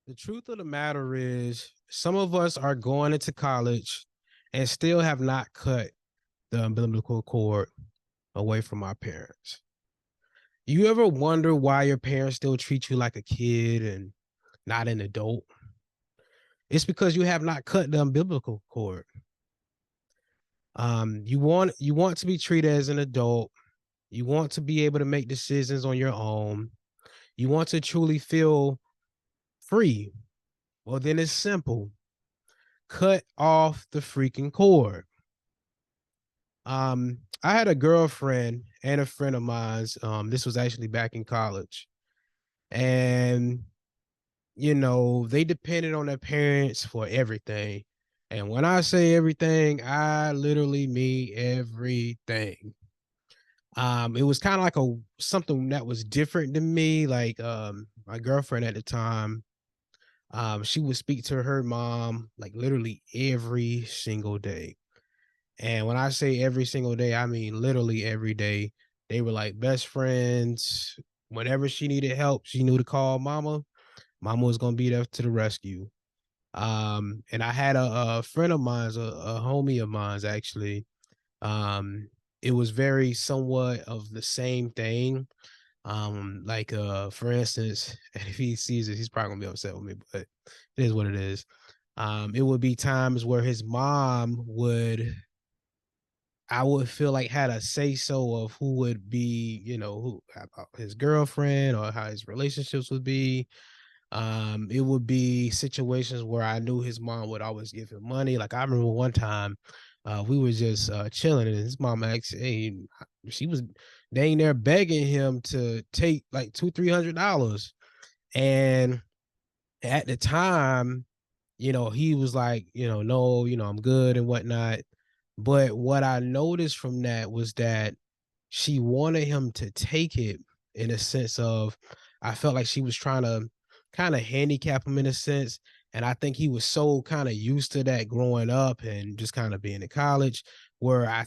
The truth of the matter is, some of us are going into college and still have not cut the umbilical cord away from our parents. You ever wonder why your parents still treat you like a kid and not an adult? It's because you have not cut the umbilical cord. You want to be treated as an adult. You want to be able to make decisions on your own. You want to truly feel free. Well, then it's simple. Cut off the freaking cord. I had a girlfriend and a friend of mine's. This was actually back in college, and they depended on their parents for everything. And when I say everything, I literally mean everything. It was kind of like a something that was different to me. Like my girlfriend at the time, she would speak to her mom like literally every single day. And when I say every single day, I mean literally every day. They were like best friends. Whenever she needed help, she knew to call mama. Mama was gonna be there to the rescue. And I had a friend of mine's, a homie of mine's actually. Um, it was very somewhat of the same thing. Like for instance, if he sees it, he's probably gonna be upset with me, but it is what it is. It would be times where his mom would I would feel like had a say so of who would be, who his girlfriend or how his relationships would be. It would be situations where I knew his mom would always give him money. Like I remember one time, we were just chilling, and his mom asked, "Hey," she was dang there begging him to take like $200-300, and at the time, he was like, no, I'm good and whatnot. But what I noticed from that was that she wanted him to take it in a sense of, I felt like she was trying to kind of handicap him in a sense. And I think he was so kind of used to that growing up and just kind of being in college, where I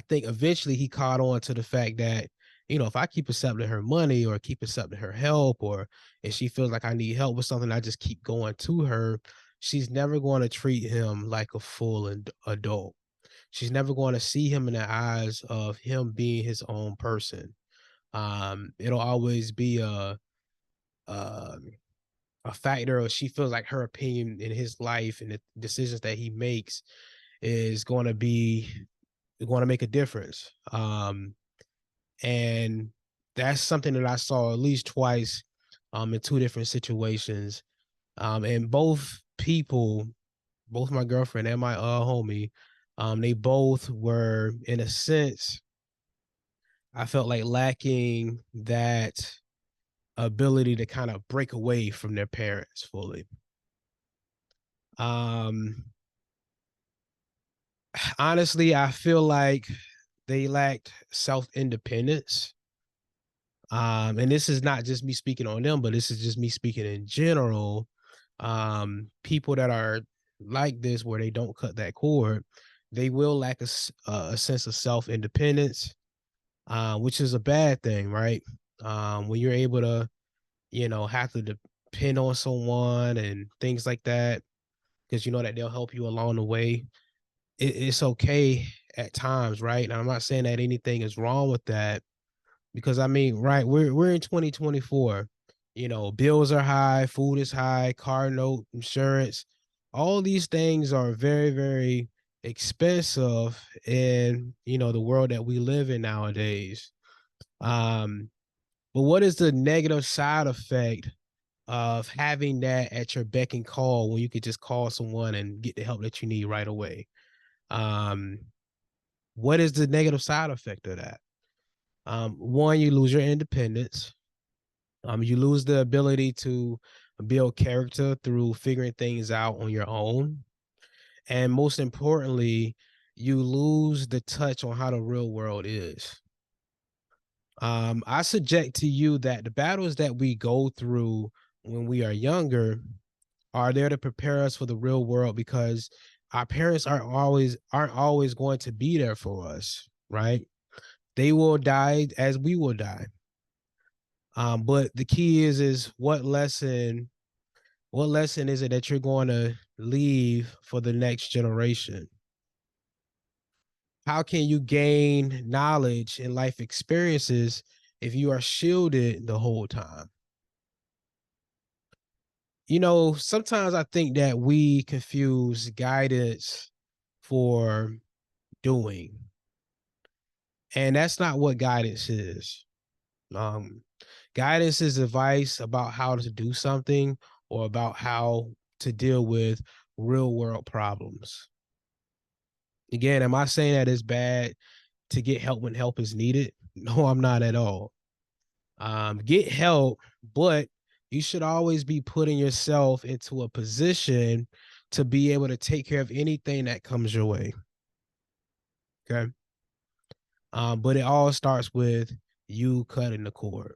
think eventually he caught on to the fact that, if I keep accepting her money or keep accepting her help, or if she feels like I need help with something, I just keep going to her, she's never going to treat him like a full adult. She's never going to see him in the eyes of him being his own person. It'll always be a a factor, or she feels like her opinion in his life and the decisions that he makes is going to make a difference. And that's something that I saw at least twice in two different situations. And both my girlfriend and my homie, they both were in a sense, I felt like lacking that ability to kind of break away from their parents fully. Um, Honestly, I feel like they lacked self independence. And this is not just me speaking on them, but this is just me speaking in general. People that are like this, where they don't cut that cord, they will lack a sense of self independence, which is a bad thing, right? When you're able to, have to depend on someone and things like that, because you know that they'll help you along the way. It's okay at times, right? And I'm not saying that anything is wrong with that, because I mean, right, we're in 2024. Bills are high, food is high, car note, insurance, all these things are very, very expensive in the world that we live in nowadays. Um, but what is the negative side effect of having that at your beck and call when you could just call someone and get the help that you need right away? Um, what is the negative side effect of that? One, you lose your independence. You lose the ability to build character through figuring things out on your own. And most importantly, you lose the touch on how the real world is. I suggest to you that the battles that we go through when we are younger are there to prepare us for the real world, because our parents aren't always going to be there for us, right? They will die as we will die. But the key is What lesson is it that you're going to leave for the next generation? How can you gain knowledge and life experiences if you are shielded the whole time? You know, sometimes I think that we confuse guidance for doing, and that's not what guidance is. Um, Guidance is advice about how to do something or about how to deal with real world problems. Again, am I saying that it's bad to get help when help is needed? No, I'm not at all. Get help, but you should always be putting yourself into a position to be able to take care of anything that comes your way. Okay. But it all starts with you cutting the cord.